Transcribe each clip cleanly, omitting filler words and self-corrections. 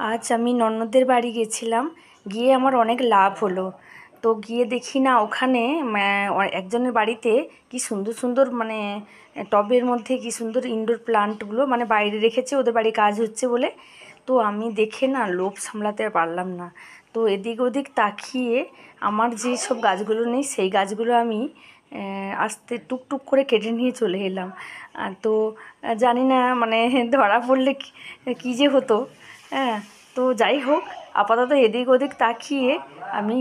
আজ আমি ননদের বাড়ি গেছিলাম, গিয়ে আমার অনেক লাভ হলো। তো গিয়ে দেখি না ওখানে একজনের বাড়িতে কি সুন্দর সুন্দর টবের মধ্যে কি সুন্দর ইনডোর প্লান্টগুলো বাইরে রেখেছে, ওদের বাড়ি কাজ হচ্ছে বলে। তো আমি দেখে না লোভ সামলাতে পারলাম না। তো এদিক ওদিক তাকিয়ে আমার যে সব গাছগুলো নেই সেই গাছগুলো আমি আস্তে টুকটুক করে কেটে নিয়ে চলে এলাম। তো জানি না ধরা পড়লে কী যে হতো। হ্যাঁ, তো যাই হোক, আপাতত এদিক ওদিক তাকিয়ে আমি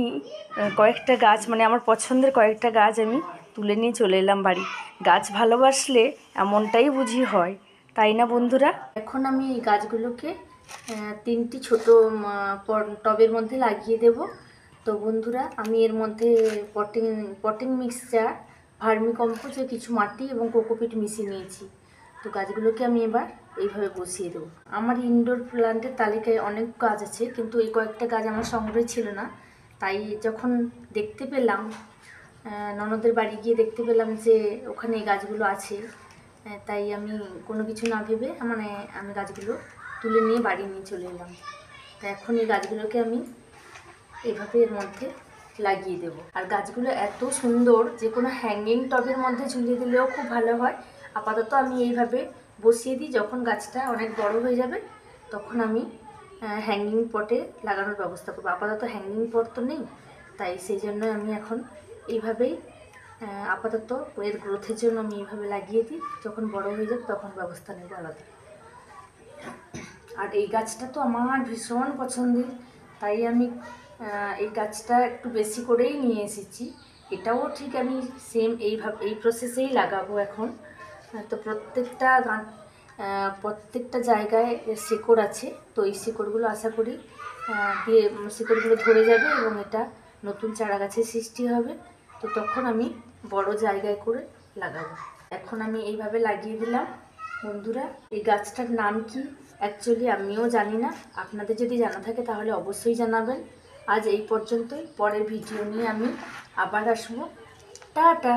কয়েকটা গাছ আমার পছন্দের কয়েকটা গাছ আমি তুলে নিয়ে চলে এলাম বাড়ি। গাছ ভালোবাসলে এমনটাই বুঝি হয়, তাই না বন্ধুরা? এখন আমি এই গাছগুলোকে 3টি ছোট টবের মধ্যে লাগিয়ে দেব। তো বন্ধুরা, আমি এর মধ্যে পটিং মিক্সচার, ভার্মি কম্পোস্ট, কিছু মাটি এবং কোকোপিট মিশিয়ে নিয়েছি। তো গাছগুলোকে আমি এবার এইভাবে বসিয়ে দেবো। আমার ইনডোর প্ল্যান্টের তালিকায় অনেক গাছ আছে, কিন্তু এই কয়েকটা গাছ আমার সংগ্রহে ছিল না। তাই যখন দেখতে পেলাম, ননদের বাড়ি গিয়ে দেখতে পেলাম যে ওখানে এই গাছগুলো আছে, তাই আমি কোনো কিছু না ভেবে আমি গাছগুলো তুলে নিয়ে বাড়ি নিয়ে চলে এলাম। তা এখন এই গাছগুলোকে আমি এভাবে এর মধ্যে লাগিয়ে দেব। আর গাছগুলো এত সুন্দর যে কোনো হ্যাঙ্গিং টবের মধ্যে ঝুলিয়ে দিলেও খুব ভালো হয়। আপাতত আমি এইভাবে বসিয়ে দিই, যখন গাছটা অনেক বড় হয়ে যাবে তখন আমি হ্যাঙ্গিং পটে লাগানোর ব্যবস্থা করবো। আপাতত হ্যাঙ্গিং পট তো নেই, তাই সেই জন্য আমি এখন এইভাবেই আপাতত এর গ্রোথের জন্য আমি এইভাবে লাগিয়ে দিই। যখন বড় হয়ে যাবে তখন ব্যবস্থা নেব আলাদা। আর এই গাছটা তো আমার ভীষণ পছন্দের, তাই আমি এই গাছটা একটু বেশি করেই নিয়ে এসেছি। এটাও ঠিক আমি সেম এই প্রসেসেই লাগাবো এখন। তো প্রত্যেকটা জায়গায় শিকড় আছে, তো এই শিকড়গুলো আশা করি দিয়ে শিকড়গুলো ধরে যাবে এবং এটা নতুন চারা গাছের সৃষ্টি হবে। তো তখন আমি বড় জায়গায় করে লাগাবো। এখন আমি এইভাবে লাগিয়ে দিলাম। বন্ধুরা, এই গাছটার নাম কি অ্যাকচুয়ালি আমিও জানি না, আপনাদের যদি জানা থাকে তাহলে অবশ্যই জানাবেন। আজ এই পর্যন্তই, পরের ভিডিও নিয়ে আমি আবার আসবো। টাটা।